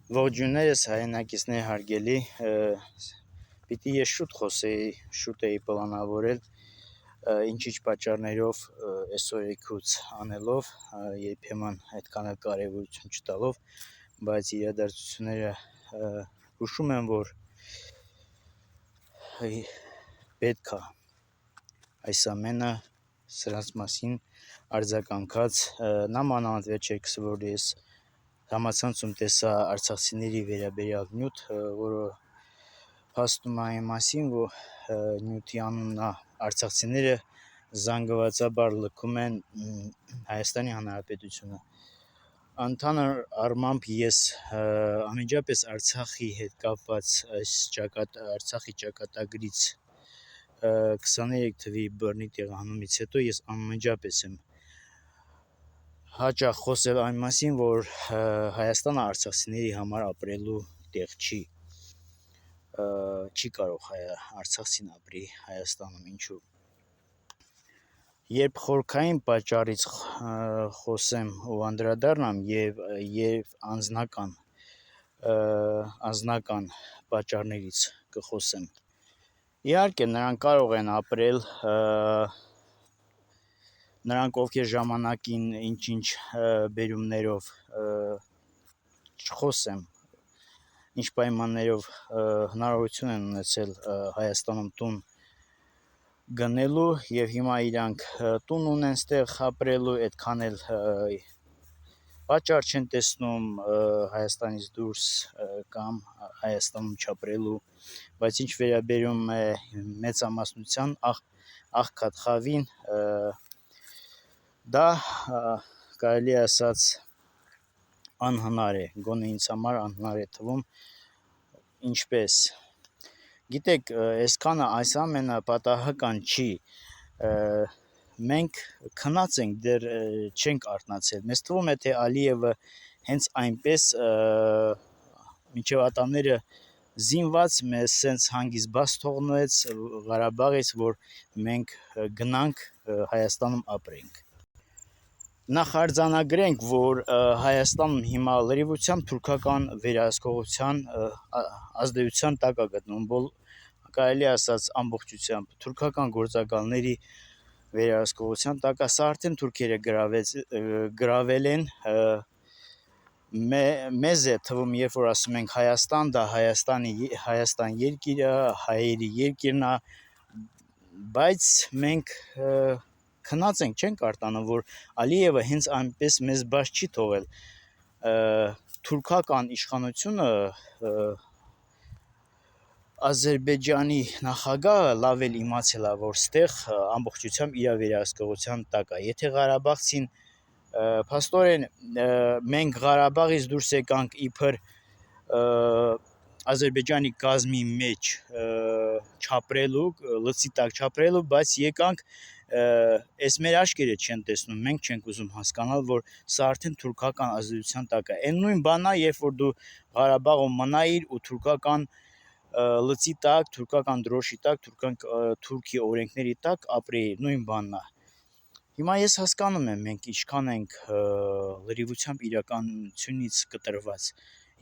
Ողջույններս հայրենակիցներ հարգելի, պիտի ես շուտ էի պլանավորել ինչ-ինչ պատճառներով այսօր էգուց անելով, երբեմն այդքան էլ կարևորություն չտալով, բայց իրադարձությունները հուշում են, որ պետք է այս ամենը սրանց մասին արձագանքած, նամանավանդ վերջերս, որ ես համացանցում տեսա արցախցիների վերաբերյալ նյութ, որը փաստում է այն մասին, որ նյութի անունն է արցախցիները զանգվածաբար լքում են Հայաստանի Հանրապետությունը։ Ընդհանուր առմամբ ես անմիջապես Արցախի հետ կապված այս Արցախի ճակատագրից 23 թվականի բռնի տեղահանումից հետո ես անմիջապես եմ հաճախ խոսել այն մասին, որ Հայաստանը արցախցիների համար ապրելու տեղ չի։ Չի կարող արցախցին ապրի Հայաստանում, ինչու։ Երբ խորքային պատճառից խոսեմ ու անդրադառնամ եւ անձնական պատճառներից կխոսեմ, իհարկե նրանք կարող են ապրել, նրանք ովքեր ժամանակին ինչ-ինչ բերումներով չխոսեմ, ինչ պայմաններով հնարավորություն են ունեցել Հայաստանում տուն գնելու եւ հիմա իրանք տուն ունեն ստեղ ապրելու, այդքան էլ պատճառ չեն տեսնում Հայաստանից դուրս կամ Հայաստանում չապրելու, բայց ինչ վերաբերում է մեծամասնության աղքատ խավին, դա կարելի է ասած անհնար է, գոնե ինձ համար անհնար է թվում, ինչպես։ Գիտեք, այսքանը այս ամենը պատահական չի, մենք քնած ենք, դեռ չենք արթնացել, մեզ թվում է, թե Ալիևը հենց այնպես մինչև ատամները զինված մեզ սենց հանգիստ բաց թողնեց Ղարաբաղից, որ մենք գնանք Հայաստանում ապրենք։ Նախ արձանագրենք, որ Հայաստանում հիմա լրիվությամբ թուրքական վերահսկողության ազդեցության տակ է գտնվում, կարելի ասած ամբողջությամբ թուրքական գործակալների վերահսկողության տակ է, սա արդեն թուրքերը գրավել են, մեզ է թվում, երբ որ ասում ենք Հայաստան, դա Հայաստան երկիրը, հայերի երկիրն է, բայց մենք քնած ենք, չենք արտանում, որ Ալիևը հենց այնպես մեզ բաց չի թողել, թուրքական իշխանությունը, Ադրբեջանի նախագահը լավ էլ իմացել է, որ ստեղ ամբողջությամբ իր վերահսկողության տակ է, եթե Ղարաբաղցին փաստորեն մենք Ղարաբաղից դուրս եկանք իբր Ադրբեջանի կազմի մեջ չապրելու, լծի տակ չապրելու, բայց եկանք այս մեր աչքերը չեն տեսնում, մենք չենք ուզում հասկանալ, որ սա արդեն թուրքական ազդեցության տակ է։ Այն նույն բանն է, երբ որ դու Ղարաբաղում մնայիր ու թուրքական լծի տակ, թուրքական դրոշի տակ, թուրքի օրենքների տակ ապրեիր, նույն բանն է։ Հիմա ես հասկանում եմ, մենք ինչքան ենք լրիվությամբ իրականությունից կտրված,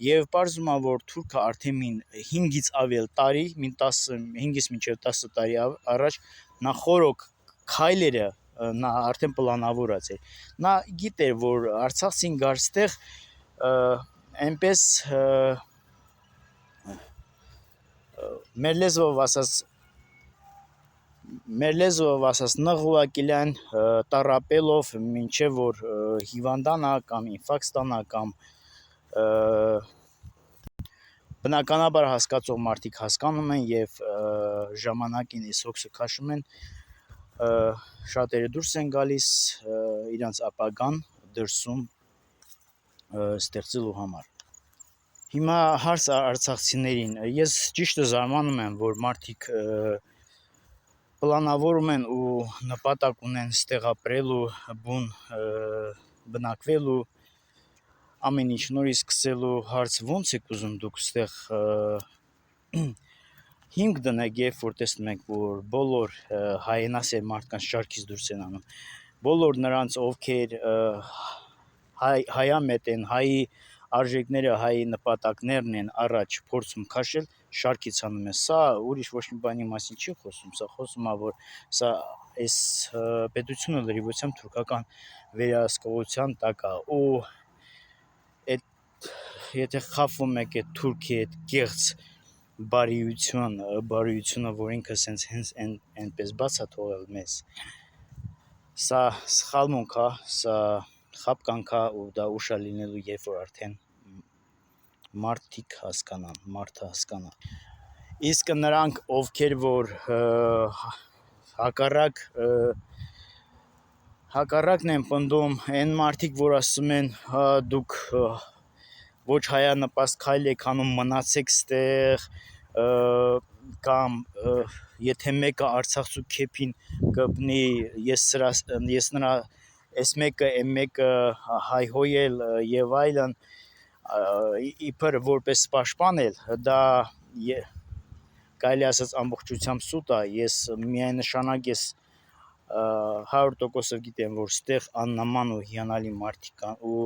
եւ պարզվում է, որ թուրքը արդեն 5-ից ավել տարի, 5-ից մինչև 10 տարի առաջ նա խորոք քայլերը նա արդեն պլանավորած էր։ Նա գիտեր, որ Արցախցին գար ստեղ այնպես մեր լեզվով ասած նղուակիլյան տառապելով, մինչև որ հիվանդանա կամ ինֆարկտ ստանա կամ բնականաբար հասկացող մարդիկ հասկանում են եւ ժամանակին այս հոգսը քաշում են, շատերը դուրս են գալիս իրանց ապագան դրսում ստեղծելու համար։ Հիմա հարց արցախցիներին, ես ճիշտը զարմանում եմ, որ մարդիկ պլանավորում են ու նպատակ ունեն ստեղ ապրելու, բուն բնակվելու, ամեն ինչ նորից սկսելու, հարց ո՞նց եք ուզում դուք ստեղ հիմք դնեք, երբ որ տեսնում եք, որ բոլոր հայրենասեր մարդկանց շարքից դուրս են անում, բոլոր նրանց, ովքեր հայամետ են, հայի արժեքները հայի նպատակներն են առաջ փորձում քաշել, շարքից հանում է։ Սա ուրիշ ոչ մի բանի մասին չի խոսում, սա խոսում է, որ սա այս պետությունը լրիվությամբ թուրքական վերահսկողության տակ է, ու այդ եթե խափվում եք այդ Թուրքիի այդ կեղծ բարիությունը, որ ինքը սենց հենց այնպես բաց է թողել մեզ, սա սխալմունք է, սա խապկանք է, ու դա ուշ է լինելու, երբ որ արդեն մարդը հասկանա։ Իսկ նրանք, ովքեր որ հակառակն են պնդում, այն մարդիկ, որ ասում են դուք ոչ հայանպաստ քայլ եք անում, մնացեք ստեղ, կամ եթե մեկը արցախցու քեփին կպնի, ես նրա այս մեկը այն մեկը հայհոյել եւ այլն, իբր որպես պաշտպանել, դա կարելի ասած ամբողջությամբ սուտ է։ Ես միանշանակ 100% գիտեմ, որ ստեղ աննման ու հիանալի մարդիկ կան, ու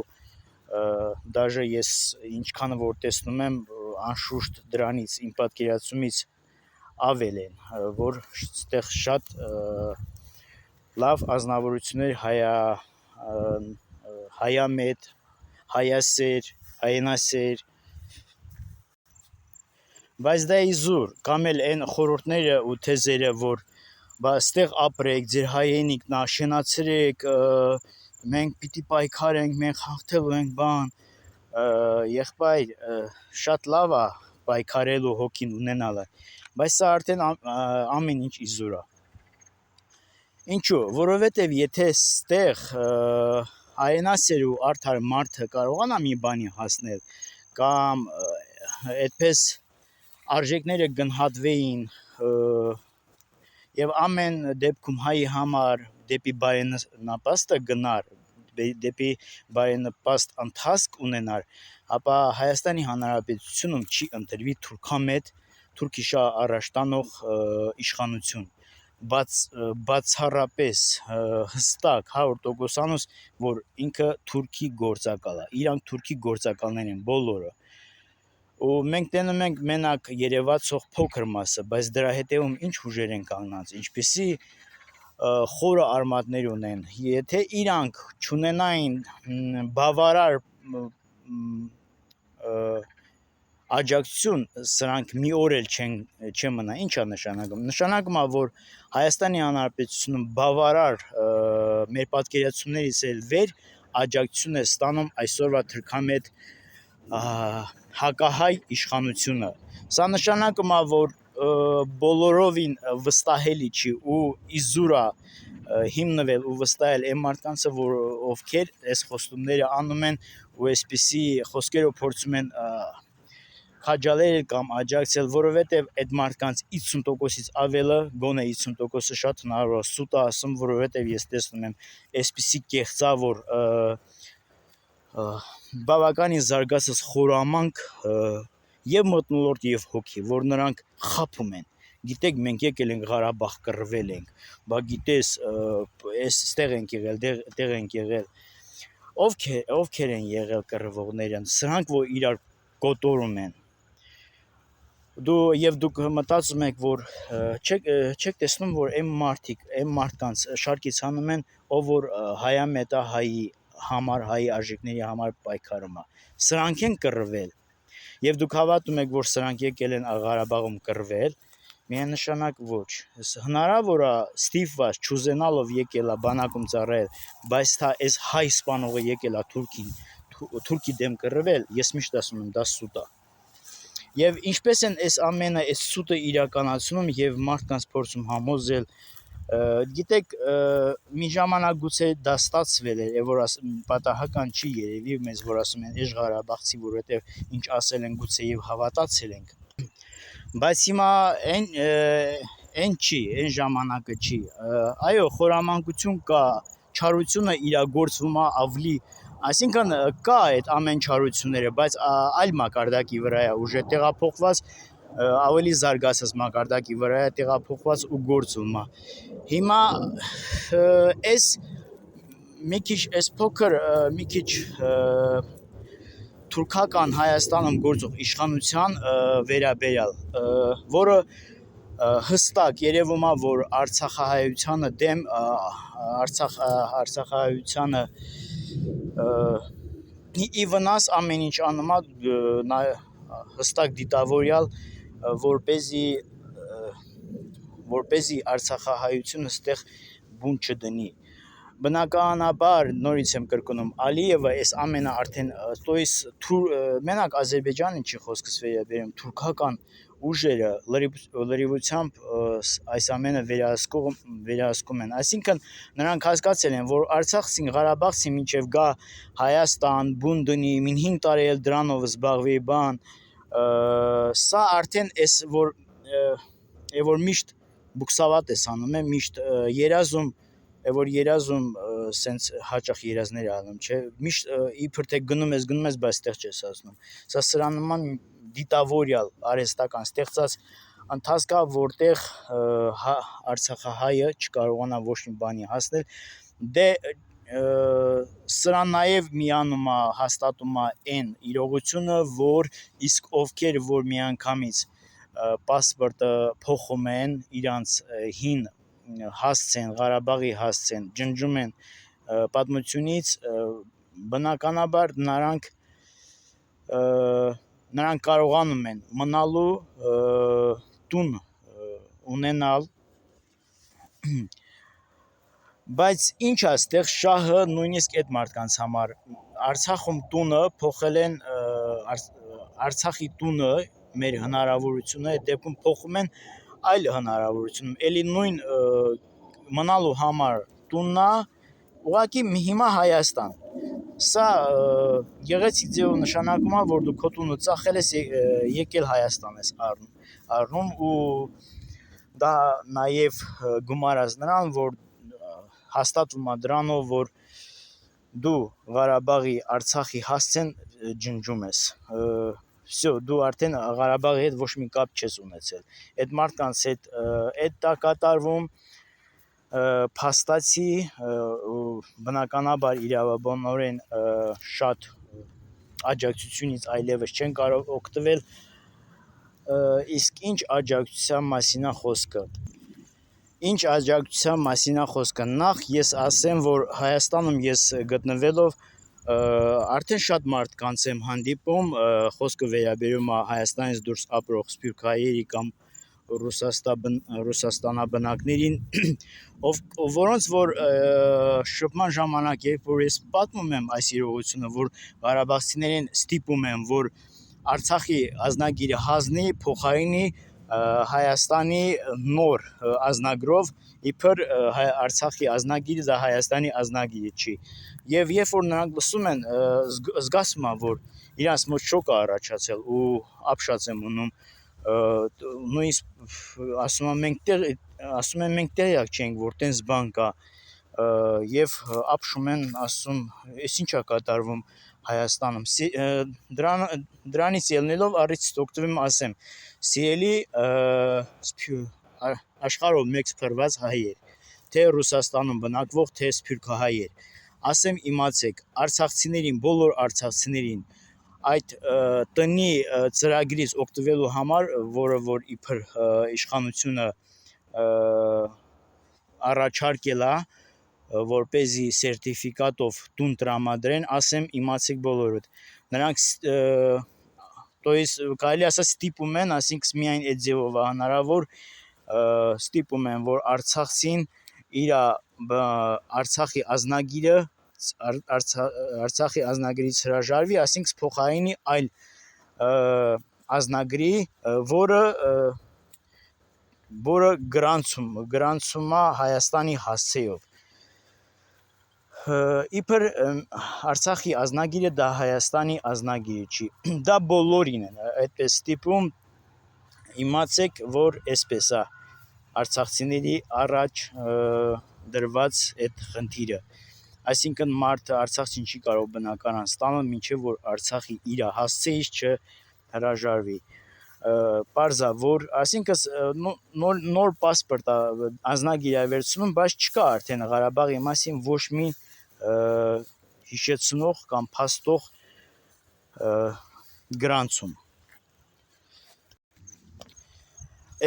դաժե ես ինչքան որ տեսնում եմ, անշուշտ դրանից իմ պատկերացումից ավել են, որ ստեղ շատ լավ ազնվորություններ հայամետ, հայասեր, հայնասեր, բայց դա իզուր, կամ էլ այն խորհուրդները ու թեզերը, որ ստեղ ապրեք, ձեր հայրենիքն է, շենացրեք, մենք պիտի պայքարենք, մենք հաղթելու ենք, բան, եղբայր, շատ լավ է պայքարելու հոգին ունենալը, բայց սա արդեն ամեն ինչ իզուր է։ Ինչու՞, որովհետև եթե ստեղ հայնասեր ու արդար մարդը կարողանա մի բանի հասնել, կամ այդպես արժեքները գնահատվեին, եւ ամեն դեպքում հայի համար դեպի բարենպաստը գնար, դեպի բարենպաստ ընթացք ունենար, ապա Հայաստանի Հանրապետությունում չի ընտրվի թուրքամետ, թուրքիշա առաջ տանող իշխանություն, բացառապես հստակ 100%, որ ինքը թուրքի գործակալ է, իրանք թուրքի գործակալներ են բոլորը, ու մենք տենում ենք մենակ երևացող փոքր մասը, բայց դրա հետևում ինչ ուժեր են կանգնած, ինչպիսի խորը արմատներ ունեն, եթե իրանք չունենային բավարար աջակցություն, սրանք մի օր էլ չմնա։ Ինչ է նշանակում։ Նշանակում է, որ Հայաստանի Հանրապետությունում բավարար մեր պատկերացումներից էլ վեր աջակցություն է ստանում այսօրվա թուրքամետ հակահայ իշխանությունը։ Սա նշանակում է, որ բոլորովին վստահելի չի ու իզուր է հիմնվել ու վստահել այն մարդկանցը, ովքեր այս խոստումները անում են ու այսպիսի խոսքերով փորձում են քաջալերել կամ աջակցել, որովհետև այդ մարդկանց 50%-ից ավելը, գոնե 50%-ը շատ հնարավոր է սուտ ասում, որովհետև ես տեսնում եմ այսպիսի կեղծավոր բավականին զարգացած խորամանկ եւ մթնոլորտ եւ հոգի, որ նրանք խափում են։ Գիտեք, մենք եկել ենք Ղարաբաղ, կռվել ենք, բա գիտես, այստեղ ենք եղել, դեղ ենք եղել։ Ովքեր են եղել կռվողները, սրանք որ իրար կոտորում են։ Դուք մտածում եք, որ չեք տեսնում, որ այն մարդկանց շարքից հանում են, ով որ հայամետ է, հայի համար, հայի արժեքների համար պայքարում է։ Սրանք են կռվել։ Եվ դուք հավատում եք, որ սրանք եկել են Ղարաբաղում կռվել, միանշանակ ոչ։ Հնարավոր է ստիպված, չուզենալով եկել է բանակում ծառայել, բայց թա այս հայ սպանողը եկել է թուրքի դեմ կռվել, ես միշտ ասում եմ, դա սուտ է։ Եվ ինչպես են այս ամենը, այս սուտը իրականացնում եւ մարդկանց փորձում համոզել, գիտեք, մի ժամանակ գուցե դա ստացվել է, որ պատահական չի երևի մեզ, որ ասում են «Էջ Ղարաբաղցի», որովհետև ինչ ասել են, գուցե եւ հավատացել ենք։ Բայց հիմա այն ժամանակը չի։ Այո, խորամանկություն կա, չարությունը իրագործվում է ավելի, այսինքն կա այդ ամեն չարությունները, բայց այլ մակարդակի վրա է ուժը տեղափոխված, ավելի զարգացած մակարդակի վրա է տեղափոխված ու գործում է։ Հիմա այս մի քիչ փոքր մի քիչ թուրքական Հայաստանում գործող իշխանության վերաբերյալ, որը հստակ երևում է, որ Արցախահայությանը դեմ Արցախահայությանը ի վնաս ամեն ինչ անում է հստակ դիտավորյալ, որպեսզի Արցախահայությունը ստեղ բուն չդնի։ Բնականաբար, նորից եմ կրկնում, Ալիևը այս ամենը արդեն մենակ Ադրբեջանին չի խոսքս վերաբերում, թուրքական ուժերը լրիվությամբ այս ամենը վերահսկում են։ Այսինքն նրանք հասկացել են, որ Արցախցին, Ղարաբաղցին մինչև գա Հայաստան, բուն դնի, մին 5 տարի էլ դրանով զբաղվի բան, սա արդեն էս որ միշտ բուքսավատ ես անում է, միշտ երազում սենց հաճախ երազներ անում, չէ, միշտ իբր թե գնում ես, բայց ստեղ չես հասնում։ Սա սրա նման դիտավորյալ արհեստական ստեղծած ընթացքա, որտեղ Արցախահայը չկարողանա ոչ մի բանի հասնել, դե սրան նաև միանում է, հաստատում է այն իրողությունը, որ իսկ ովքեր որ միանգամից պասպորտը փոխում են, իրանց հին հասցեն, Ղարաբաղի հասցեն, ջնջում են պատմությունից, բնականաբար նրանք կարողանում են մնալու, տուն ունենալ, բայց ինչ է ստեղ շահը նույնիսկ այդ մարդկանց համար, Արցախում տունը փոխել են, Արցախի տունը, մեր հնարավորությունը այդ դեպքում փոխում են այլ հնարավորություն, էլի նույն մնալու համար տուննա, ուղղակի հիմա Հայաստան։ Սա գեղեցիկ ձևով նշանակում է, որ դու քո տունը ծախել ես, եկել Հայաստան ես առնում, ու դա նաև գումարած նրան, որ հաստատվում է դրանով, որ դու Ղարաբաղի, Արցախի հասցեն ջնջում ես, դու արդեն Ղարաբաղի հետ ոչ մի կապ չես ունեցել։ Այդ մարդկանց հետ դա կատարվում, փաստացի, բնականաբար իրավաբանորեն շատ աջակցությունից այլևս չեն կարող օգտվել, իսկ ինչ աջակցության մասին է խոսքը։ Ինչ աջակցության մասին է խոսքը, նախ ես ասեմ, որ Հայաստանում ես գտնվելով արդեն շատ մարդկանց եմ հանդիպում, խոսքը վերաբերում է Հայաստանից դուրս ապրող սփյուռքահայերի կամ Ռուսաստանաբնակներին, որոնց որ շփման ժամանակ, երբ որ ես պատմում եմ այս իրողությունը, որ ղարաբաղցիներին ստիպում եմ, որ Արցախի ազնագիրը հանձնի, փոխարինի Հայաստանի նոր ազնագրով, իբր Արցախի ազնագիրը դա Հայաստանի ազնագիրը չի։ Եվ երբ որ նրանք լսում են, զգացում են, որ իրանց մոտ շոկ է առաջացել ու ապշած եմ ունում, նույնիսկ ասում են մենք տեղյակ չենք, որ տենց բան կա, եւ ապշում են, ասում, «Էս ինչ է կատարվում Հայաստանում»։ Դրանից ելնելով առիթից օգտվում ասեմ, սիրելի աշխարհով մեկ սփռված հայեր, թե Ռուսաստանում բնակվող, թե սփյուռքահայեր, ասեմ իմացեք, արցախցիներին, բոլոր արցախցիներին այդ տնի ծրագրից օգտվելու համար, որը որ իբր իշխանությունը առաջարկել է, որպեսզի սերտիֆիկատով տուն տրամադրեն, ասեմ իմացեք բոլորդ, նրանք կարելի ասած ստիպում են, այսինքն միայն այդ ձևով է հնարավոր, ստիպում են, որ արցախցին իր Արցախի ազնագիրից հրաժարվի, այսինքն փոխարինի այլ ազնագրի, որը գրանցում է Հայաստանի հասցեով։ Իբր Արցախի ազնագիրը դա Հայաստանի ազնագիրը չի, դա բոլորին են այդպես ստիպում, իմացեք, որ այսպես է արցախցիների առաջ դրված այդ խնդիրը, այսինքն մարդը արցախցին չի կարող բնակարան ստանալ, մինչև որ Արցախի իր հասցեից չհրաժարվի, պարզ է, որ այսինքն նոր պասպորտ ազնագիր է վերցնում, բայց չկա արդեն Ղարաբաղի մասին ոչ մի հիշեցնող կամ փաստող գրանցում։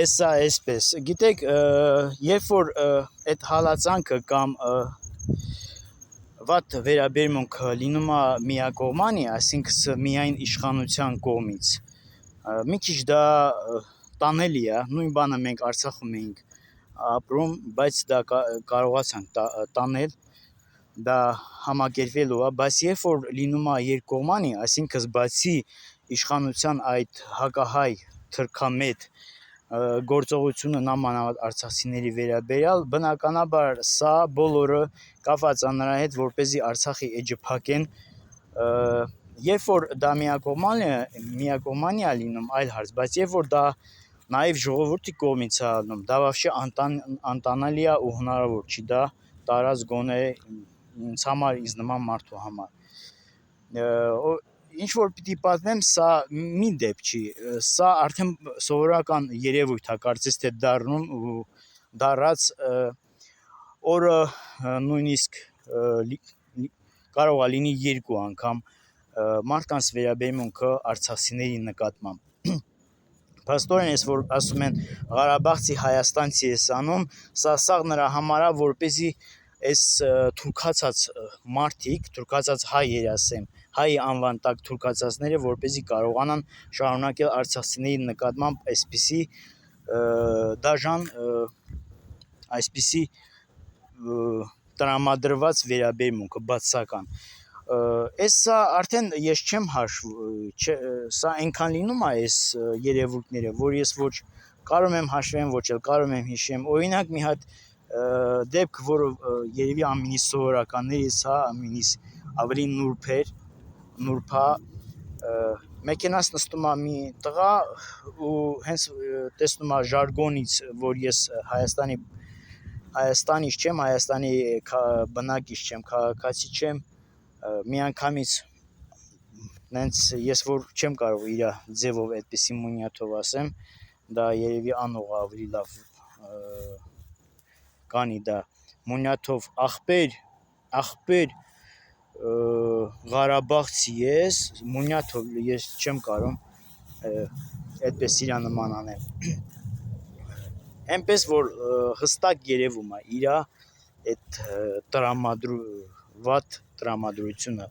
Էսա էսպես, գիտեք, երբ որ այդ հալածանքը կամ վատ վերաբերմունքը լինում է միակողմանի, այսինքն միայն իշխանության կողմից, մի քիչ դա տանելի է, նույն բանը մենք Արցախում էինք ապրում, բայց դա կարողացանք տանել, դա համակերպվելու է, բայց երբ որ լինում է երկկողմանի, այսինքն բացի իշխանության այդ հակահայ թրքամետ գործողությունը նամանավանդ արցախցիների վերաբերյալ, բնականաբար սա բոլորը կապված է նրա հետ, որպեսզի Արցախի էջը փակեն, երբ որ դա միակողմանի է լինում, այլ հարց, բայց երբ որ դա նաև ժողովրդի կողմից է անում, դա вообще անտանելի է ու հնարավոր չի դա տարած գոնե ինձ համար, ինձ նման մարդու համար։ Ինչ որ պիտի պատմեմ, սա մի դեպք չի, սա արդեն սովորական երևույթ է, կարծես թե դառնում ու դառած օրը նույնիսկ կարող է լինի 2 անգամ մարդկանց վերաբերմունքը արցախցիների նկատմամբ։ Փաստորեն ես որ ասում են Ղարաբաղցի Հայաստանցի ես անում, սա սաղ նրա համար է, որպեսզի այս թուրքացած մարդիկ, թուրքացած հայ երասեմ, հայ անվան տակ թուրքացածները, որպեսզի կարողանան շարունակել արցախցիների նկատմամբ այսպիսի դաժան, այսպիսի տրամադրված վերաբերմունքը բացասական։ Սա արդեն ես չեմ սա այնքան լինում է այս երևույթները, որ ես ոչ կարող եմ հաշվեմ, ոչ էլ կարող եմ հիշեմ։ Օրինակ մի հատ դեպք, որը երևի ամենից սովորականներից է, ամենից ավելի նուրբ է, մեքենաս նստում է մի տղա ու հենց տեսնում է ժարգոնից, որ ես Հայաստանից չեմ, Հայաստանի բնակիչ չեմ, քաղաքացի չեմ, միանգամից նենց ես որ չեմ կարող իր ձևով այդպիսի մունյաթով ասեմ, դա երևի անող ավելի լավ կանի դա մունյաթով ախպեր Ղարաբաղցի ես, մունյաթով ես չեմ կարող այդպես իրա նման անեմ, այնպես որ հստակ երևում է իրա այդ վատ տրամադրությունը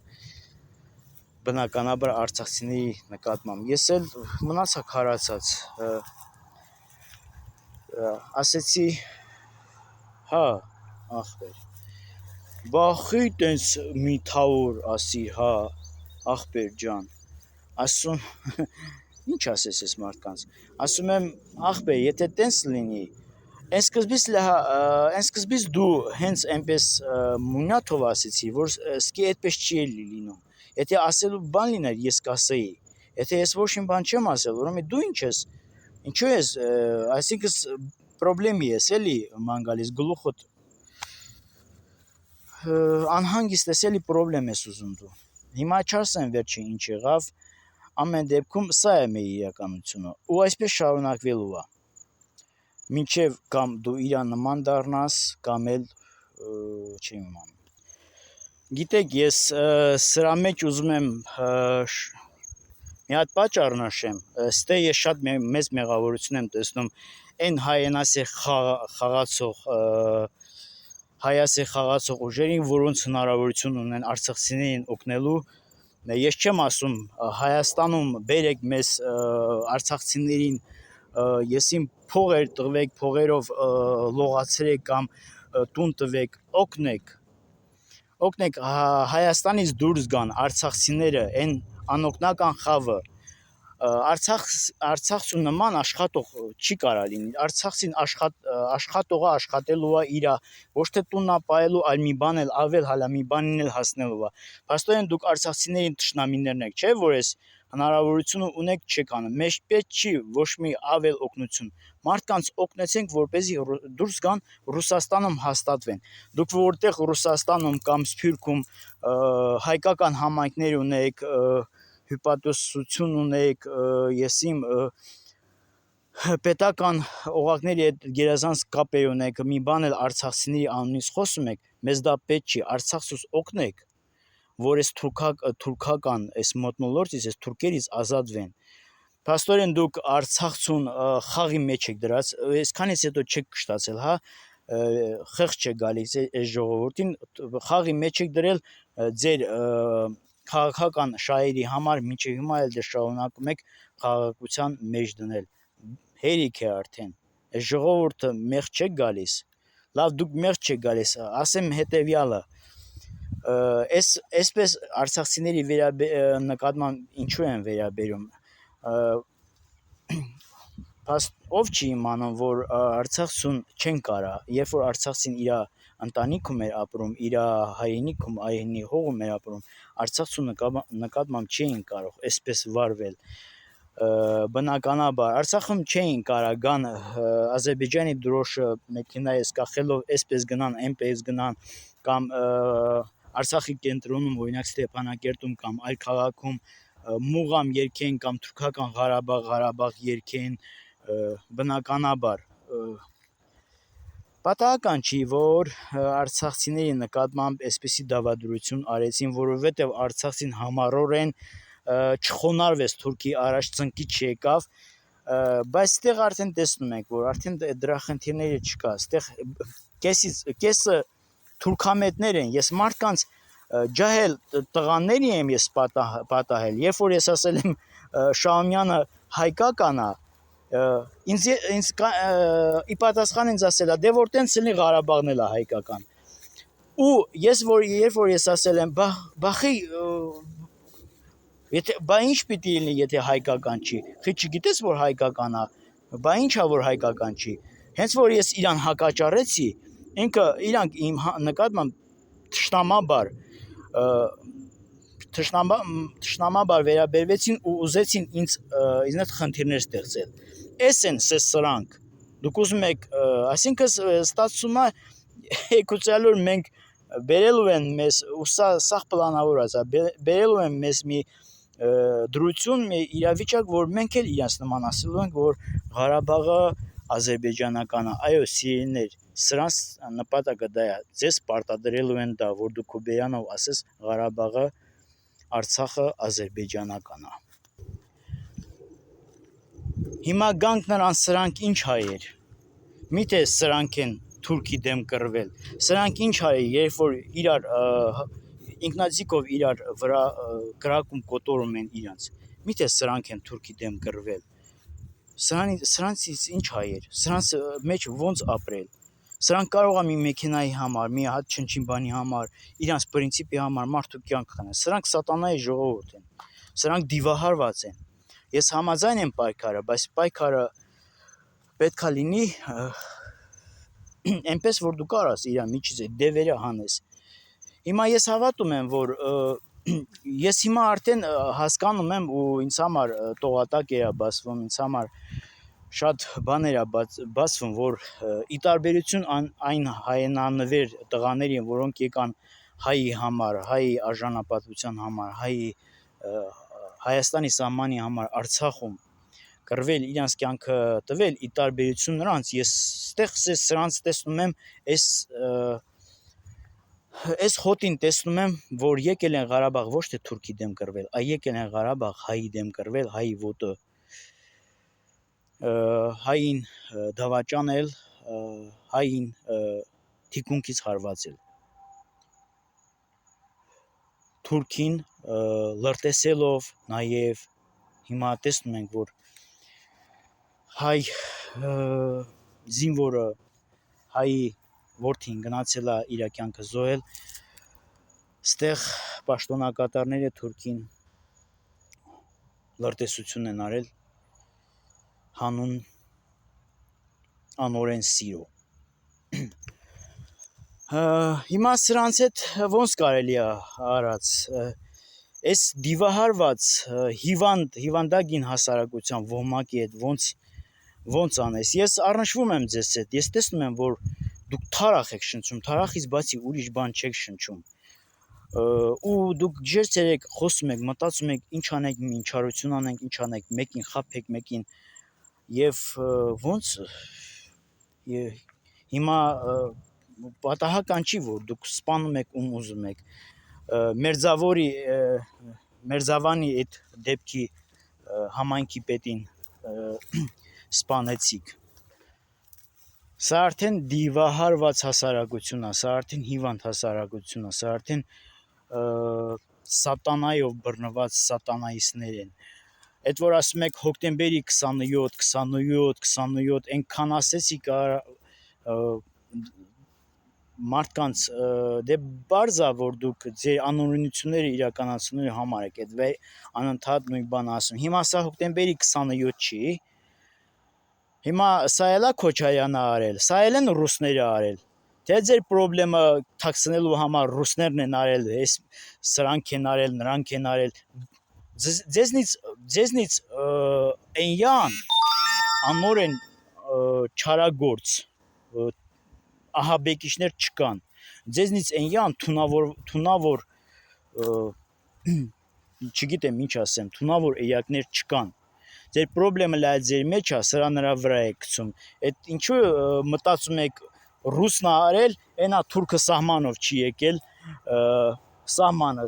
բնականաբար արցախցիների նկատմամբ։ Ես էլ մնացա քարացած, ասեցի հա ախպեր, բախի տենց մի թավոր ասիր, հա ախպեր ջան, ասում ինչ ասես ես մարդկանց, ասում եմ ախպեր, եթե տենց լինի, այն սկզբից դու հենց այնպես մունյաթով ասեցի, որ սկի այդպես չի լինում, եթե ասելու բան լիներ ես կասեի, եթե ես ոչ մի բան չեմ ասել, ուրեմն դու ինչ ես, ինչու ես, այսինքն պրոբլեմի ես էլի ման գալիս, գլուխդ անհանգիստ ես էլի պրոբլեմ ես ուզում դու, հիմա չասեմ վերջին ինչ եղավ, ամեն դեպքում սա է մեր իրականությունը ու այսպես շարունակվելու է, մինչև կամ դու իրա նման դառնաս, կամ էլ չեմ իմանում։ Գիտեք, ես սրա մեջ ուզում եմ մի հատ պատճառ նշեմ, ստե ես շատ մեծ մեղավորություն եմ տեսնում այն հայրենասեր խաղացող ուժերին, որոնց հնարավորություն ունեն արցախցիներին օգնելու, ես չեմ ասում Հայաստանում բերեք մեզ արցախցիներին, եսիմ փողեր տվեք, փողերով լողացրեք կամ տուն տվեք, օգնեք Հայաստանից դուրս գան արցախցիները, այն անօգնական խավը, Արցախցու նման աշխատող չի կարա լինի, Արցախցին աշխատողը աշխատելու է իրա, ոչ թե տունն ապահելու, այլ մի բան էլ ավել, հալա մի բանին էլ հասնելու է, փաստորեն դուք արցախցիներին թշնամիներն եք, չէ, որ ես հնարավորությունը ունեք չեք անում, մեզ պետք չի ոչ մի ավել օգնություն, մարդկանց օգնեցենք, որպեսզի դուրս գան Ռուսաստանում հաստատվեն, դուք որտեղ Ռուսաստանում կամ Սփյուռքում հայկական համայնքներ ունեք, հյուպատոսություն ունեք, եսիմ պետական օղակների հետ գերազանց կապեր ունեք, մի բան էլ արցախցիների անունից խոսում եք, մեզ դա պետք չի, Արցախցուս օգնեք, որ այս թուրքական այս մթնոլորտից, այս թուրքերից ազատվեն։ Փաստորեն դուք Արցախցուն խաղի մեջ եք դրած, այսքանից հետո չեք կշտացել, հա, խեղճ չէ գալիս այս ժողովրդին, խաղի մեջ եք դրել ձեր քաղաքական շահերի համար, մինչև հիմա էլ դե շարունակում եք խաղաղության մեջ դնել։ Հերիք է արդեն։ Այս ժողովուրդը մեղք չէ գալիս։ Լավ, դուք մեղք չեք գալիս, ասեմ հետևյալը, այսպես արցախցիների նկատմամբ ինչու են վերաբերում, ով չի իմանում, որ Արցախցուն չեն կարա, երբ որ Արցախցին իր ընտանիքում էր ապրում, իր հայրենիքում, հայրենի հողում էր ապրում, Արցախցու նկատմամբ չէին կարող այսպես վարվել, բնականաբար Արցախում չէին կարա գան Ադրբեջանի դրոշը մեքենայից կախելով այսպես գնան, այնպես գնան, կամ Արցախի կենտրոնում, օրինակ Ստեփանակերտում կամ այլ քաղաքում մուղամ երգեն կամ թուրքական Ղարաբաղ երգեն, բնականաբար պատահական չի, որ արցախցիների նկատմամբ այսպիսի դավադրություն արեցին, որովհետև Արցախցին համառորեն չխոնարհվեց թուրքի առաջ, ծնկի չեկավ, բայց այդտեղ արդեն տեսնում ենք, որ արդեն դրա խնդիրները չկա, այդտեղ կեսը թուրքամետներ են, ես մարդկանց ջահել տղաների եմ ես պատահել, երբ որ ես ասել եմ Շահումյանը հայկական է, ինձ ի պատասխան ինձ ասել է, դե որ տենց լինի Ղարաբաղն էլ է հայկական, ու ես երբ որ ես ասել եմ, բախի, բա ինչ պիտի լինի, եթե հայկական չի, խի չգիտես, որ հայկական է, բա ինչա որ հայկական չի, հենց որ ես իրան հակաճառեցի, իրանք իմ նկատմամբ թշնամաբար վերաբերվեցին ու ուզեցին ինձ հետ խնդիրներ ստեղծել, էս են սրանք, դուք ուզում եք, այսինքն ստացվում է եկուցյալոր մենք բերելու են մեզ, ու սաղ պլանավորած է, բերելու են մեզ մի դրություն, մի իրավիճակ, որ մենք էլ իրանց նման ասելու ենք, որ Ղարաբաղը ադրբեջանական է, այո սիրելիներ, սրանց նպատակը դա է, ձեզ պարտադրելու են դա, որ դու քո բերանով ասես Ղարաբաղը, Արցախը ադրբեջանական է։ Հիմա գանք նրան սրանք ինչ հայեր, միթե սրանք են թուրքի դեմ կռվել, սրանք ինչ հայեր, երբ որ իրար ինքնաձիգով իրար վրա կրակում կոտորում են իրանց, միթե սրանք են թուրքի դեմ կռվել, սրանցից ինչ հայեր, սրանց մեջ ոնց ապրել, սրանք կարող է մի մեքենայի համար, մի հատ չնչին բանի համար, իրանց պրինցիպի համար մարդու կյանք խնայեն, սրանք սատանայի ժողովուրդ են, սրանք դիվահարված են, ես համաձայն եմ պայքարը, բայց պայքարը պետք է լինի այնպես, որ դու կարաս իր միջից դևերը հանես, հիմա ես հավատում եմ, որ ես հիմա արդեն հասկանում եմ ու ինձ համար տողատակ է բացվում, ինձ համար շատ բաներ է բացվում, որ ի տարբերություն այն հայնանվեր տղաներին, որոնք եկան հայի համար, հայի արժանապատվության համար, Հայաստանի սահմանի համար Արցախում կռվել, իրանց կյանքը տվել, ի տարբերություն նրանց, ես սրանց տեսնում եմ, այս խոտին տեսնում եմ, որ եկել են Ղարաբաղ ոչ թե թուրքի դեմ կռվել, այլ եկել են Ղարաբաղ հայի դեմ կռվել, հայի ոտը հային դավաճանել, հային թիկունքից հարվածել, թուրքին լրտեսելով, նաև հիմա տեսնում ենք, որ հայ զինվորը, հայի որդին գնացել է իր կյանքը զոհել, ստեղ պաշտոնակատարները թուրքին լրտեսություն են արել, հանուն անօրեն սիրո։ Հիմա սրանց հետ ոնց կարելի է արած, այս դիվահարված հիվանդագին հասարակության ոհմակի հետ ոնց անես, ես առնչվում եմ ձեզ հետ, ես տեսնում եմ, որ դուք թարախ եք շնչում, թարախից բացի ուրիշ բան չեք շնչում, ու դուք ջերցերեք խոսում եք, մտածում եք ինչ անենք, ինչ չարություն անենք, ինչ անենք, մեկին խաբեք, մեկին, եւ ոնց հիմա պատահական չի, որ դուք սպանում եք ում ուզում եք, Մերձավանի այդ դեպքի համայնքի պետին սպանեցիք։ Սա արդեն դիվահարված հասարակություն է, սա արդեն հիվանդ հասարակություն է, սա արդեն սատանայով բռնված սատանայիստներ են։ Այդ որ ասում եք հոկտեմբերի 27, այնքան ասեցի մարդկանց դե բարձա որ դուք ձեր անօրինությունները իրականացնելու համար եք այդ անընդհատ նույն բանը ասում։ Հիմա սա հոկտեմբերի 27 չի։ Հիմա սա էլա Քոչարյանը արել, սա էլ են ռուսները արել։ Թե ձեր խնդրումը թաքցնելու համար ռուսներն են արել, սրանք են արել, նրանք են արել։ Ձեզնից այնյան անօրեն չարագործ ահաբեկիչներ չկան։ Ձեզնից այնյան թունավոր չգիտեմ ինչ ասեմ, թունավոր էակներ չկան։ Ձեր խնդրումը լա ձեր մեջ է, սրա նրա վրա է գցում։ Այդ ինչու մտածում եք ռուսն է արել, այնա թուրքը սահմանով չի եկել, սահմանը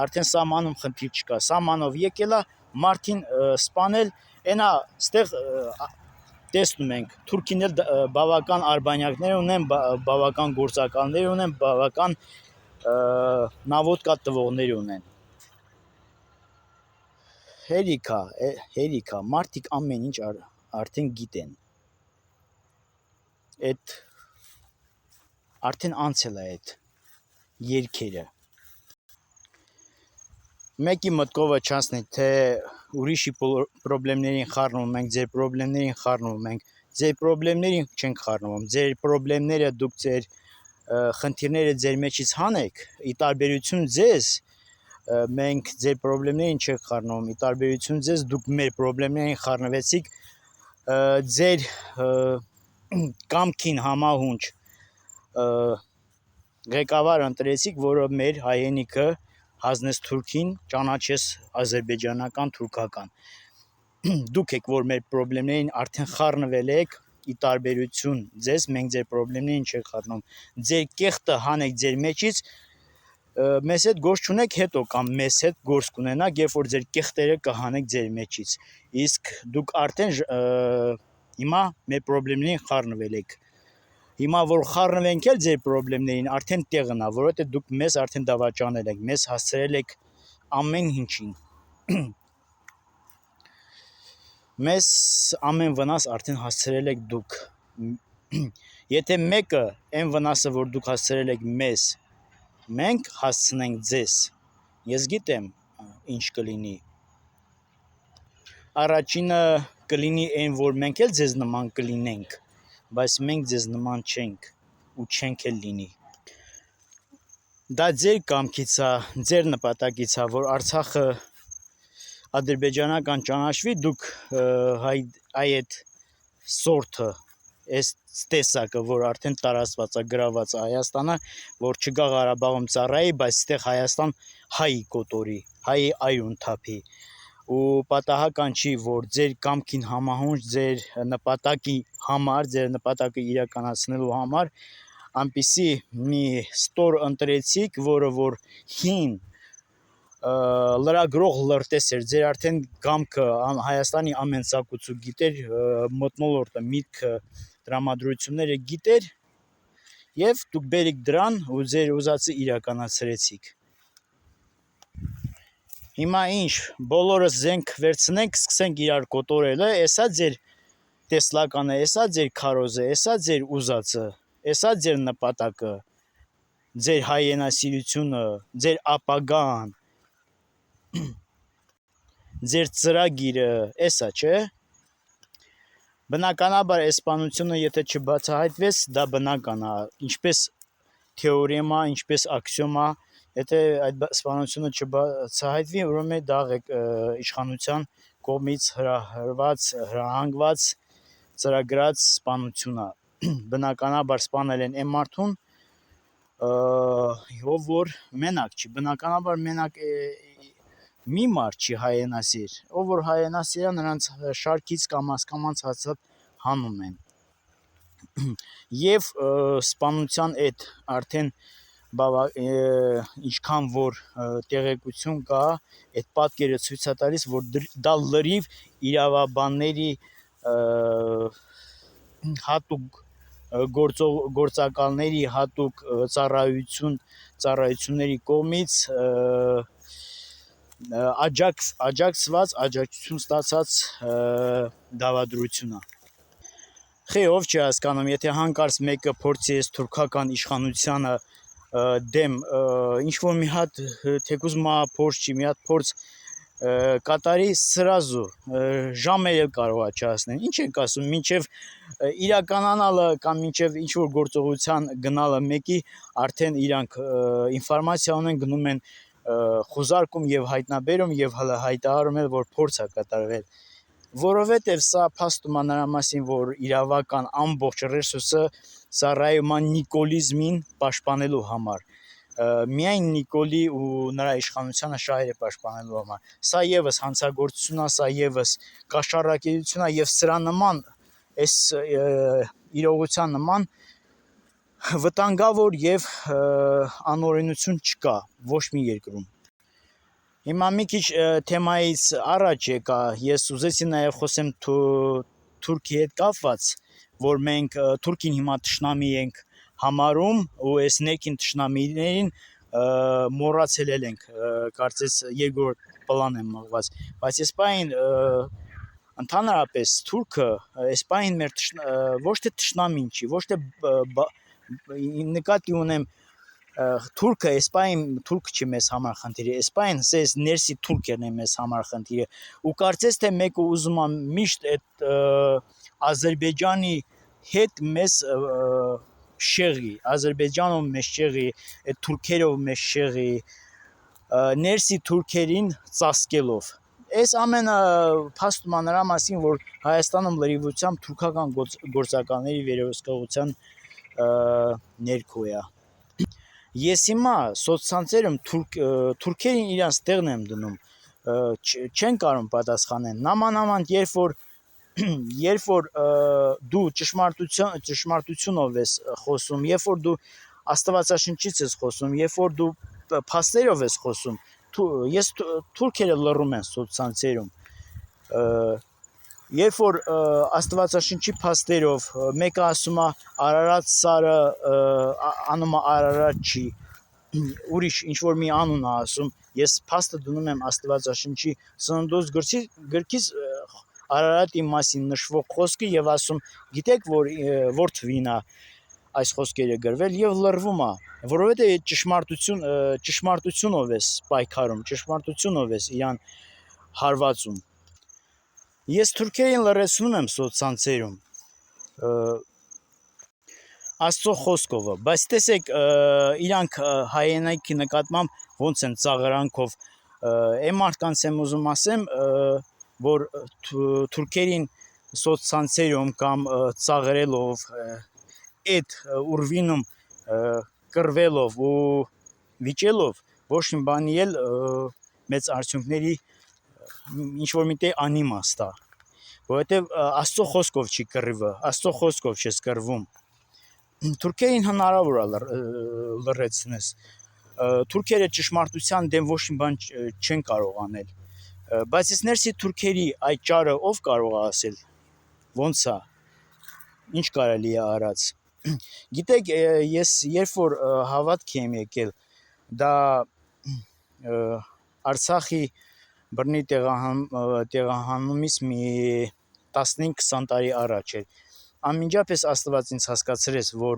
արդեն սահմանում խնդիր չկա, սահմանով եկել է մարդին սպանել, այնա ստեղ տեսնում ենք թուրքին էլ բավական արբանյակներ ունեն, բավական գործակալներ ունեն, բավական նավոդկա տվողներ ունեն։ Հերիքա, մարդիկ ամեն ինչ արդեն գիտեն։ Այդ արդեն անցել է այդ երկերը։ Մեկի մտքովը չանցնի, թե ուրիշի խնդիրներին խառնվում ենք, ձեր խնդիրներին խառնվում ենք, ձեր խնդիրներին չենք խառնվում, ձեր խնդիրները դուք ձեր խնդիրները ձեր մեջից հանեք, ի տարբերություն ձեզ մենք ձեր խնդիրներին չենք խառնվում, ի տարբերություն ձեզ դուք մեր խնդիրներին խառնվեցիք, ձեր կամքին համահունչ ղեկավար ընտրեցիք, որը մեր հայրենիքը հանձնեց թուրքին, ճանաչեց ադրբեջանական, թուրքական։ Դուք եք, որ մեր խնդիրներին արդեն խառնվել եք, ի տարբերություն ձեզ մենք ձեր խնդիրներին չենք խառնվում։ Ձեր կեղտը հանեք ձեր մեջից, մեզ հետ գործ չունեք, հետո կամ մեզ հետ գործ կունենաք, երբ որ ձեր կեղտերը կհանեք ձեր մեջից։ Իսկ դուք արդեն հիմա մեր խնդիրներին խառնվել եք։ Հիմա որ խառնվենք էլ ձեր խնդիրներին, արդեն տեղն է, որովհետև դուք մեզ արդեն դավաճանել եք, մեզ հասցրել եք ամեն ինչին։ Մեզ ամեն վնաս արդեն հասցրել եք դուք։ Եթե մեկը այն վնասը, որ դուք հասցրել եք մեզ, մենք հասցնենք ձեզ, ես գիտեմ ինչ կլինի։ Առաջինը կլինի այն, որ մենք էլ ձեզ նման կլինենք, բայց մենք ձեզ նման չենք ու չենք էլ լինի։ Դա ձեր կամքից է, ձեր նպատակից է, որ Արցախը ադրբեջանական ճանաչվի, դուք այդ սորթը, այս տեսակը, որ արդեն տարածված է, գրաված է Հայաստանը, որ չգա Ղարաբաղում ծառայի, բայց այդտեղ Հայաստան հայի կոտորի, հայի այուն թափի։ Ու պատահական չի, որ ձեր կամքին համահունչ, ձեր նպատակի համար, ձեր նպատակը իրականացնելու համար այնպիսի մի ստոր ընտրեցիք, որը որ հին լրագրող լրտես էր, ձեր արդեն կամքը Հայաստանի ամեն ծակուցու գիտեր, մթնոլորտը, միտքը, տրամադրությունները գիտեր, եւ դուք բերիք դրան ու ձեր ուզածը իրականացրեցիք։ Հիմա ինչ, բոլորս զենք վերցնենք, սկսենք իրար կոտորելը, էսա ձեր տեսլականը, էսա ձեր քարոզը, էսա ձեր ուզածը, էսա ձեր նպատակը, ձեր հայրենասիրությունը, ձեր ապագան, ձեր ծրագիրը, էսա չէ։ Բնականաբար այս սպանությունը եթե չբացահայտվեց, դա բնական է, ինչպես թեորեմա, ինչպես աքսիոմա, եթե այդ սպանությունը չբացահայտվի, ուրեմն դա իշխանության կողմից հրահանգված, ծրագրած սպանություն է։ Բնականաբար սպանել են այն մարդուն, ով որ մենակ չի, բնականաբար մենակ մի մարդ չի հայրենասիր, ով որ հայրենասիր է, նրանց շարքից կամաց հացած հանում են։ Եվ սպանության այդ արդեն ինչքան որ տեղեկություն կա, այդ պատկերը ցույց է տալիս, որ դա լրիվ իրավաբանների հատուկ գործակալների հատուկ ծառայությունների կողմից աջակցություն ստացած դավադրություն է։ Ով չի հասկանում, եթե հանկարծ մեկը փորձի այս թուրքական իշխանությանը դեմ ինչ-որ մի հատ թեկուզ փորձ չի, մի հատ փորձ կատարի սրազու ժամեր էլ կարող է չհասնել։ Ինչ ենք ասում, մինչև իրականանալը կամ մինչև ինչ-որ գործողության գնալը մեկի արդեն իրանք ինֆորմացիա ունեն, գնում են խոզարկում եւ հայտնաբերում եւ հայտարարում են, որ փորձ է կատարվել, որովհետեւ սա փաստում է նրա մասին, որ իրավական ամբողջ ռեսուրսը ծառայում է նիկոլիզմին պաշտպանելու համար, միայն Նիկոլի ու նրա իշխանությանը շահերը պաշտպանելու համար։ Սա եւս հանցագործություն է, սա եւս կաշառակերություն է եւ սրա նման այս իրողության նման վտանգավոր եւ անօրենություն չկա ոչ մի երկրում։ Հիմա մի քիչ թեմայից առաջ եկա, ես ուզեցի նաև խոսեմ Թուրքիի հետ կապված, որ մենք Թուրքին հիմա թշնամի ենք համարում ու այս ներքին թշնամիներին մոռացել ենք, կարծես երկրորդ պլան են մղված, բայց այս պահին ընդհանրապես Թուրքը այս պահին մեր ոչ թե թշնամին չի, ոչ թե նկատի ունեմ Թուրքը այս պահին թուրք չի մեզ համար խնդիրը, այս պահին սես ներսի թուրքերն են մեզ համար խնդիրը, ու կարծես թե մեկը ուզում է միշտ այդ Ադրբեջանի հետ մեզ շեղի, Ադրբեջանով մեզ շեղի, այդ թուրքերով մեզ շեղի, ներսի թուրքերին ծածկելով։ Այս ամենը փաստում է նրա մասին, որ Հայաստանում լրիվությամբ թուրքական գործակալների վերահսկողության ներքո է։ Ես հիմա սոցցանցերում թուրքերին իրանց տեղն եմ դնում, չեն կարող պատասխանեն։ Նամանավանդ երբ որ դու ճշմարտությունով ես խոսում, երբ որ դու Աստվածաշնչից ես խոսում, երբ որ դու փաստերով ես խոսում, ես թուրքերը լռում են սոցցանցերում, երբ որ Աստվածաշնչի փաստերով մեկը ասում է Արարատ Սարը անում է Արարատ չի, ուրիշ ինչ-որ մի անուն է ասում, ես փաստը դնում եմ Աստվածաշնչի Սննդոց գրքից Արարատի մասին նշվող խոսքը եւ ասում, գիտեք որ թվին է այս խոսքերը գրվել եւ լռվում է, որովհետեւ ճշմարտությունով ես պայքարում, ճշմարտությունով ես իրան հարվածում։ Ես թուրքերին լռեցնում եմ սոցցանցերում Աստծո խոսքովը, բայց տեսեք իրանք հայրենիքի նկատմամբ ոնց են ծաղրանքով այն մարդկանց եմ ուզում ասեմ, որ թուրքերին սոցցանցերում կամ ծաղրելով այդ ուրվինում կռվելով ու վիճելով ոչ մի բանի էլ մեծ արդյունքների ինչ-որ միտեղ անիմաստ է, որովհետև Աստծո խոսքով չի կռիվը, Աստծո խոսքով չես կռվում։ Թուրքերին հնարավոր է լռեցնես, թուրքերը ճշմարտության դեմ ոչ մի բան չեն կարող անել, բայց ես ներսի թուրքերի այդ ճարը ով կարող է ասել, ոնց է, ինչ կարելի է արած։ Գիտեք, ես երբ որ հավատքի եմ եկել, դա Արցախի բռնի տեղահանումից մի 15-20 տարի առաջ էր, անմիջապես Աստված ինձ հասկացրեց, որ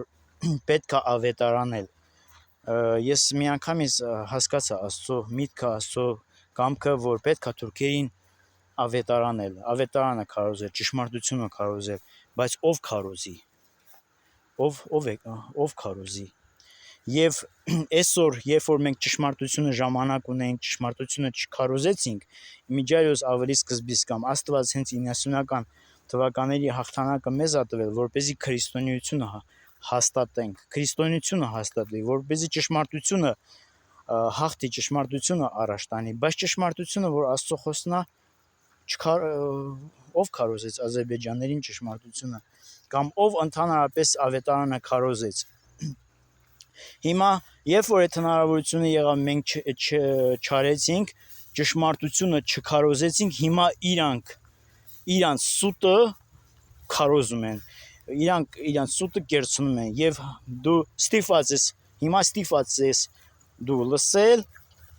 պետք է ավետարանել, ես միանգամից հասկացա Աստծո միտքը, Աստծո կամքը, որ պետք է թուրքերին ավետարանել, ավետարանը քարոզել, ճշմարտությունը քարոզել, բայց ով քարոզի, ով քարոզի։ Եվ այսօր, երբ որ մենք ճշմարտությունը ժամանակ ունենք, ճշմարտությունը չքարոզեցինք, իմիջիայլոց ավելի սկզբից կամ Աստված հենց 90-ական թվականների հաղթանակը մեզ ա տվել, որպեսզի քրիստոնեությունը հաստատվի, որպեսզի ճշմարտությունը հաղթի, ճշմարտությունը առաջ տանի, բայց ճշմարտությունը, որ Աստծո խոսքն է, ով քարոզեց Ադրբեջաներին ճշմարտությունը, կամ ով ընդհանրապես ավետարանը քարոզեց։ Հիմա երբ որ այդ հնարավորությունը եղավ մենք չարեցինք, ճշմարտությունը չքարոզեցինք, հիմա իրանց սուտը քարոզում են, իրանց սուտը կերցնում են եւ դու հիմա ստիփած ես դու լսել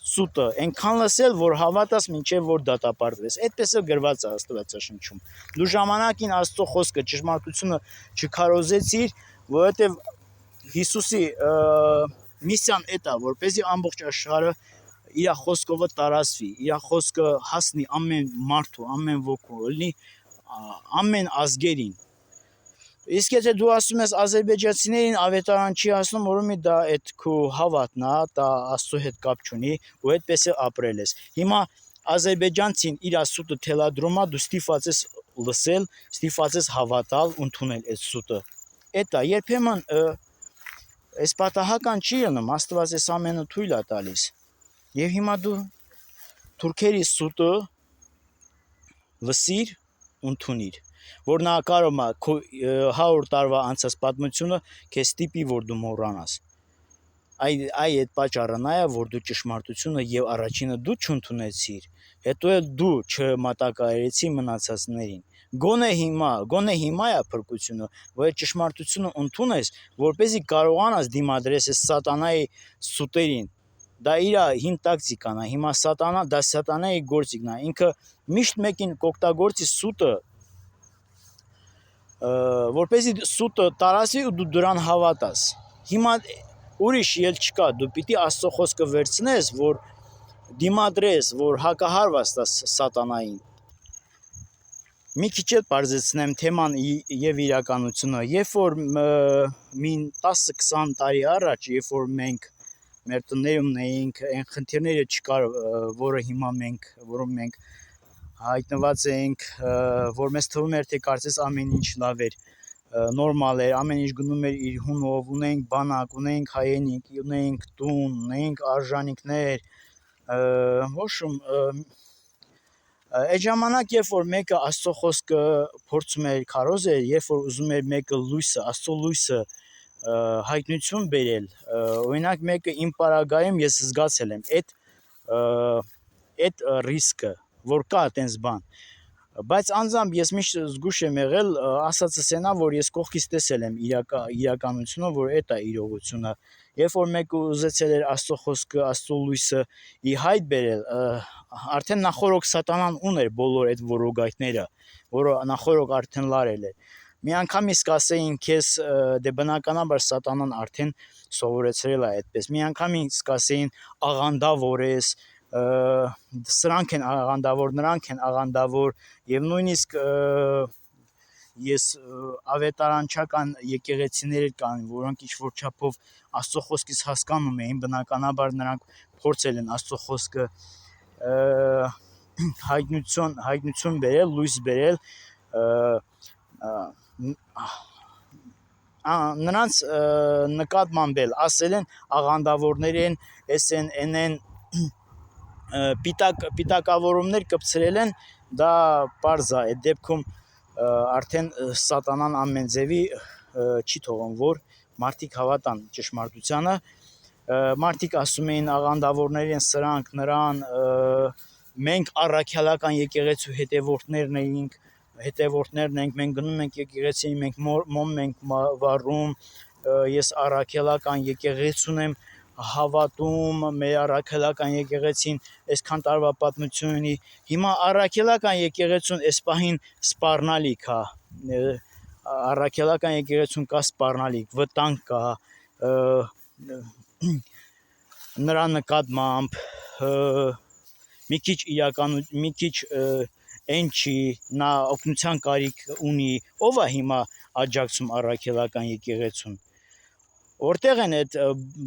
սուտը այնքան լսել, որ հավատաս մինչև որ դատապարտվես։ Այդպես է գրված է Աստվածաշնչում։ Դու ժամանակին Աստծո խոսքը ճշմարտությունը չքարոզեցիր, որովհետև Հիսուսի միսիան է դա, որպեսզի ամբողջ աշխարհը իր խոսքով տարածվի, իր խոսքը հասնի ամեն մարդու, ամեն ոգու, լինի ամեն ազգերին։ Իսկ եթե դու ասում ես ազերբայջանցիներին ավետարան չի ասում, որոմի դա այդ քո հավատն է, դա Աստծո հետ կապ չունի, ու այդպես է ապրել ես։ Հիմա ազերբայջանցին իր սուտը թելադրում է, դու ստիփած ես լսել, ստիփած ես հավատալ, ընդունել այդ սուտը։ Էդ է, երբեմն այս պատահական չի ելնում, Աստված այս ամենը թույլ է տալիս։ Եվ հիմա դու թուրքերի սուտը լսիր, ընդունիր, որ նա կարող է քո 100 տարվա անցած պատմությունը քեզ ստիպի, որ դու մոռանաս։ Այդ պատճառն է, որ դու ճշմարտությունը եւ առաջինը դու չընդունեցիր, հետո էլ դու չմատակարարեցի մնացածներին։ Գոնե հիմա է փրկությունը, որ այդ ճշմարտությունը ընդունես, որպեսզի կարողանաս դիմադրես այս սատանայի սուտերին։ Դա իր հին տակտիկան է, հիմա դա սատանայի գործիքն է, ինքը միշտ մեկին կօգտագործի սուտը, որպեսզի սուտը տարածվի ու դու դրան հավատաս։ Հիմա ուրիշ ել չկա, դու պիտի Աստծո խոսքը վերցնես, որ դիմադրես, որ հակահարված տաս սատանային։ Մի քիչ էլ բարձրացնեմ թեման եւ իրականությունը։ Երբ որ մին 10-20 տարի առաջ, երբ որ մենք մեր տներում էինք, այն խնդիրները չկար, որում մենք հայտնված էինք, որ մեզ թվում էր, թե կարծես ամեն ինչ լավ էր, նորմալ էր, ամեն ինչ գնում էր իր հունով, ունեինք բանակ, ունեինք հայրենիք, ունեինք տուն, ունեինք արժանինքներ, այդ ժամանակ, երբ որ մեկը Աստծո խոսքը փորձում էր քարոզել, երբ որ ուզում էր մեկը Աստծո լույսը հայտնություն բերել, օրինակ մեկը իմ պարագայում ես զգացել եմ այդ ռիսկը, որ կա այտենց բան, բայց անձամբ ես միշտ զգուշ եմ եղել, ասածս այնա, որ ես կողքից տեսել եմ իրականությունը, որ այդ է իրողությունը։ Երբ որ մեկը ուզեցել էր Աստծո խոսքը, Աստծո լույսը ի հայտ բերել, արդեն նախորոք սատանան ուներ բոլոր այդ որոգայթները, որը նախորոք արդեն լարել էր։ Մի անգամից կասեին քեզ, դե բնականաբար սատանան արդեն սովորեցրել է այդպես։ Մի անգամից կասեին աղանդավոր ես, սրանք են աղանդավոր, նրանք են աղանդավոր, եւ նույնիսկ ես ավետարանչական եկեղեցիներ կան, որոնք ինչ-որ չափով Աստծո խոսքից հասկանում էին, բնականաբար նրանք փորձել են Աստծո խոսքը հայտնություն բերել, լույս բերել, նրանց նկատմամբ էլ ասել են աղանդավորներ են, են պիտակավորումներ կպցրել են, դա պարզ է, այդ դեպքում արդեն սատանան ամեն ձևի չի թողում, որ մարդիկ հավատան ճշմարտությանը, մարդիկ ասում էին աղանդավորներ են սրանք, նրան, մենք առաքյալական եկեղեցու հետևորդներն ենք, մենք գնում ենք եկեղեցի, մենք մոմ ենք վառում, ես առաքյալական եկեղեցուն եմ հավատում, մեր առաքյալական եկեղեցին այսքան տարվա պատմություն ունի, հիմա առաքյալական եկեղեցուն այս պահին սպառնալիք է, առաքյալական եկեղեցուն կա սպառնալիք, վտանգ կա, նրա նկատմամբ մի քիչ այն չի, նա օգնության կարիք ունի, ով է հիմա աջակցում առաքյալական եկեղեցուն, որտեղ են այդ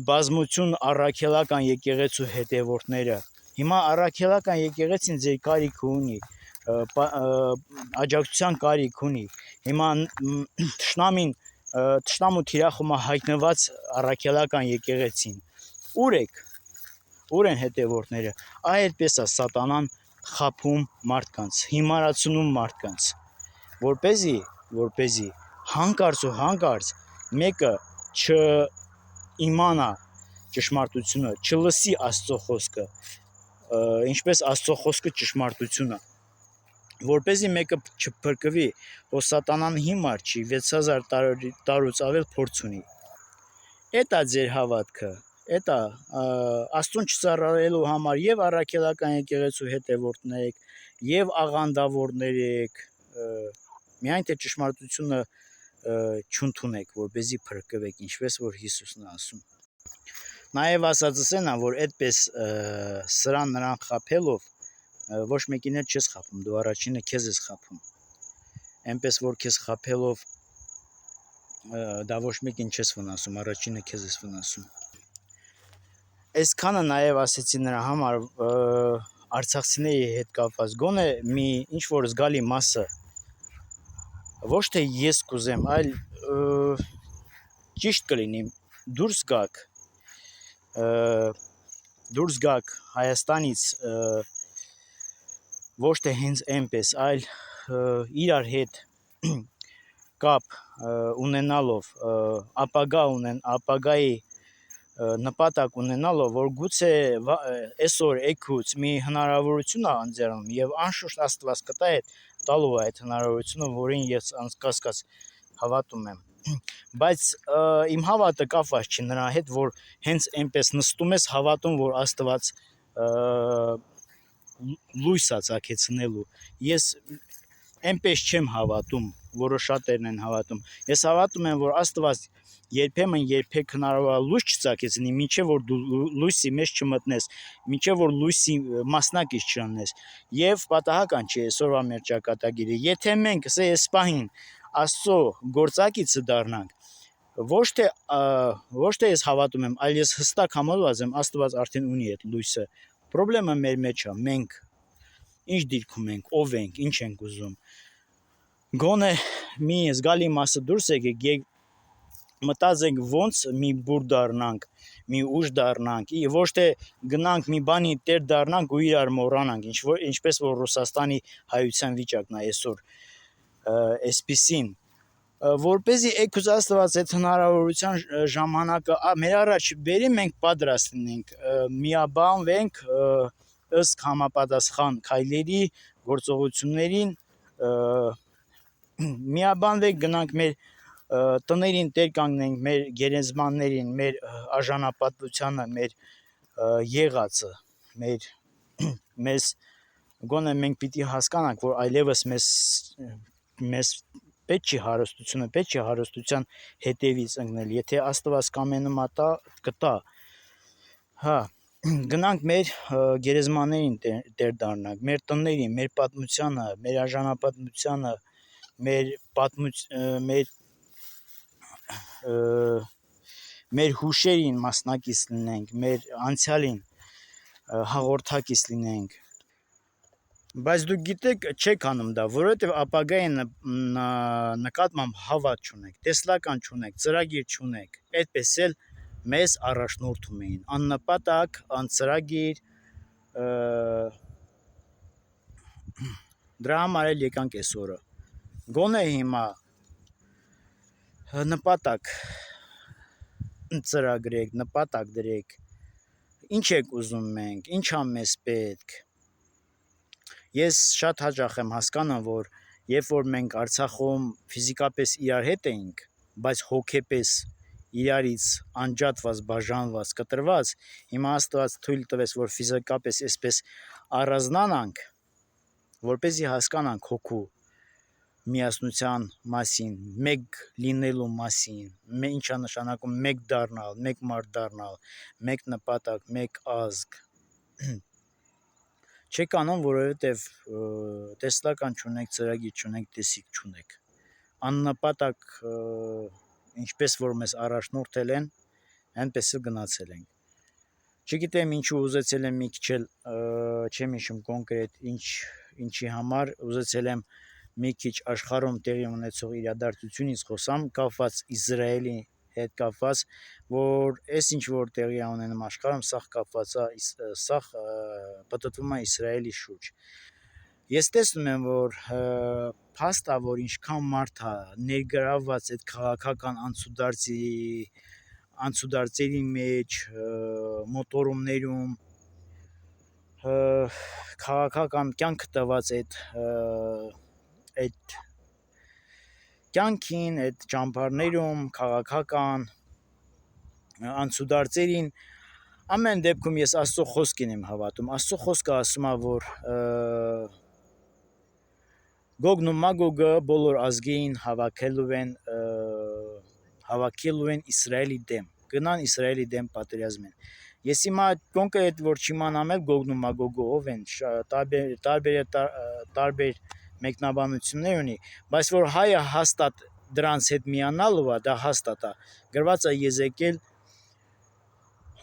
բազմություն առաքյալական եկեղեցու հետևորդները, հիմա առաքյալական եկեղեցին ձեր կարիք ունի, աջակցության կարիք ունի, հիմա թշնամու թիրախումը հայտնված առաքյալական եկեղեցին, ուր են հետևորդները, այդպես է սատանան խաբում մարդկանց, հիմարացնում մարդկանց, որպեսզի հանկարծ մեկը իմանա ճշմարտությունը, չլսի Աստծո խոսքը, ինչպես Աստծո խոսքը ճշմարտությունը, որպեսզի մեկը չփրկվի, որ սատանան հիմար չի, 6000 տարուց ավել փորձ ունի։ Էտա ձեր հավատքը, էտա Աստծուն չծառայելու համար եւ առաքելական եկեղեցու հետևորդներ եք, եւ աղանդավորներ եք, միայն թե ճշմարտությունը չընդունեք, որպեսզի փրկվեք, ինչպես որ Հիսուսն է ասում։ Նաեւ ասածս էնա, որ այդպես սրան նրան խափելով ոչ մեկին էլ չես խափում, դու առաջինը քեզ ես խափում։ Այնպես որ քեզ խափելով դա ոչ մեկին չես վնասում, առաջինը քեզ ես վնասում։ Այսքանը նաև ասեցի նրա համար արցախցիների հետ կապված, գոնե մի ինչ որ զգալի մասը ոչ թե ես կուզեմ, այլ ճիշտ կլինի դուրս գաք Հայաստանից ոչ թե հենց այնպես, այլ իրար հետ կապ ունենալով, ապագայի նպատակ ունենալով, որ գուցե այսօր էգուց մի հնարավորություն է անձեռնում եւ անշուշտ Աստված կտա այդ տալու այդ հնարավորությունը, որին ես անկասկած հավատում եմ, բայց իմ հավատը կապված չի նրա հետ, որ հենց այնպես նստում ես հավատում, որ Աստված լույս է ցակեցնելու։ Ես այնպես չեմ հավատում, որը շատերն են հավատում։ Ես հավատում եմ, որ Աստված երբեք հնարավոր լույս չցակեցնի, մինչև որ դու լույսի մեջ չմտնես, մինչև որ լույսի մասնակից չլինես։ Եվ պատահական չի այսօրվա մեր ճակատագիրը։ Եթե մենք այս պահին Աստծո գործակիցը դառնանք, ոչ թե ես հավատում եմ, այլ ես հստակ համոզված եմ, Աստված արդեն ունի այդ լույսը։ Պրոբլեմը մեր մեջ է, մենք ինչ դիրքում ենք, ով ենք, ինչ ենք ուզում։ Գոնե մի զգալի մասը դուրս եկեք եւ մտածենք ոնց մի բուր դառնանք, մի ուժ դառնանք, ոչ թե գնանք մի բանի տեր դառնանք ու իրար մոռանանք, ինչպես որ Ռուսաստանի հայության վիճակն է այսօր, այսպիսին, որպեսզի եկուց Աստված այդ հնարավորության ժամանակը մեր առաջ բերի, մենք պատրաստ լինենք, միաբանվենք ըստ համապատասխան քայլերի, գործողություններին, միաբանվենք, գնանք մեր տներին տեր կանգնենք մեր գերեզմաններին, մեր արժանապատվությանը, մեր եղածը, մեզ գոնե մենք պիտի հասկանանք, որ այլևս մեզ պետք չի հարստությունը, պետք չի հարստության հետևից ընկնել, եթե Աստված կամենում ա կտա, հա, գնանք մեր գերեզմաններին տեր դառնանք, մեր տներին, մեր պատմությանը, մեր արժանապատվությանը, մեր հուշերին մասնակից լինենք, մեր անցյալին հաղորդակից լինենք, բայց դուք գիտեք, չեք անում դա, որովհետև ապագայի նկատմամբ հավատ չունեք, տեսլական չունեք, ծրագիր չունեք, այդպես էլ մեզ առաջնորդում էին, աննպատակ, անծրագիր, դրա համար էլ եկանք այս օրը, գոնե հիմա նպատակ ծրագրեք, նպատակ դրեք, ինչ եք ուզում մենք, ինչ ա մեզ պետք։ Ես շատ հաճախ եմ հասկանում, որ երբ որ մենք Արցախում ֆիզիկապես իրար հետ էինք, բայց հոգեպես իրարից անջատված, բաժանված, կտրված, հիմա Աստված թույլ տվեց, որ ֆիզիկապես այսպես առանձնանանք, որպեսզի հասկանանք հոգու միասնության մասին, մեկ լինելու մասին, ինչ է նշանակում մեկ դառնալ, մեկ մարդ դառնալ, մեկ նպատակ, մեկ ազգ։ Չեք անում, որովհետև տեսլական չունեք, ծրագիր չունեք, տեսիք չունեք։ Աննպատակ, ինչպես որ մեզ առաջնորդել են, այնպես էլ գնացել ենք։ Չգիտեմ ինչու ուզեցել եմ մի քիչ էլ չեմ հիշում կոնկրետ ինչի համար, ուզեցել եմ մի քիչ աշխարհում տեղի ունեցող իրադարձությունից խոսամ, կապված Իսրայելի հետ կապված, որ այս ինչ որ տեղի է ունենում աշխարհում, սա պատտվում է Իսրայելի շուրջ։ Ես տեսնում եմ, որ փաստ է, որ ինչքան մարդ է ներգրավված այդ քաղաքական անցուդարձի անցուդարձերի մեջ, մոտորումներում, քաղաքական կյանք տված այդ կյանքին, այդ ճամբարներում քաղաքական անցուդարձերին ամեն դեպքում ես Աստծո խոսքին եմ հավատում։ Աստծո խոսքը ասում է, որ Գոգն ու Մագոգը բոլոր ազգային հավաքելու են Իսրայելի դեմ, գնան Իսրայելի դեմ պատերազմեն։ Ես հիմա կոնկրետ որ չիմանամ էլ Գոգն ու Մագոգը ով են, տարբեր մեկնաբանություններ ունի, բայց որ հայը հաստատ դրանց հետ միանալու է, դա հաստատ է։ Գրված է Եզեկիել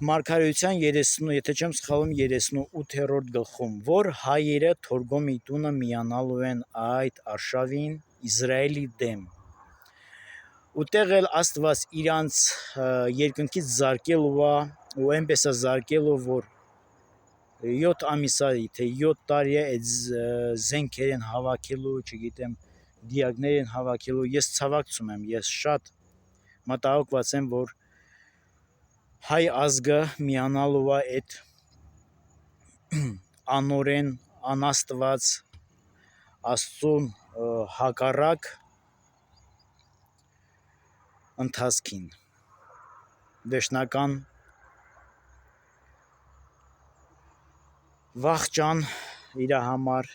Մարգարեության 30, եթե չեմ սխալվում 38-րդ գլխում, որ հայերը Թորգոմի տունը միանալու են այդ արշավին Իսրայելի դեմ։ Ուտեղ էլ Աստված իրանց երկնքից զարկելու է ու այնպես է զարկելու, որ 7 ամիսարի, թե 7 տարի է այդ զենքեր են հավաքելու, չգիտեմ, դիակներ են հավաքելու։ Ես ցավակցում եմ, ես շատ մտահոգված եմ, որ հայ ազգը միանալու է այդ անօրեն, անաստված, Աստծուն հակառակ ընթացքին, վերջնական վախճան իր համար,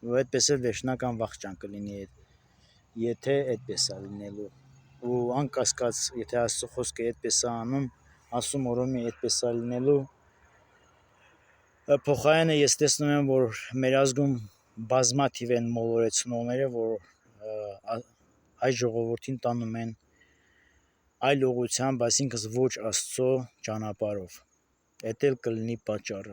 ու այդպես էլ վերջնական վախճան կլինի, եթե այդպես է լինելու։ Ու անկասկած, եթե Աստծո խոսքը այդպես է անում, ասում օրոմի այդպես է լինելու, փոխարենը ես տեսնում եմ, որ մեր ազգում բազմաթիվ են մոլորեցնողները, որ հայ ժողովրդին տանում են այլ ուղղությամբ, այսինքն ոչ Աստծո ճանապարհով։ Էդ էլ կլինի պատճառը։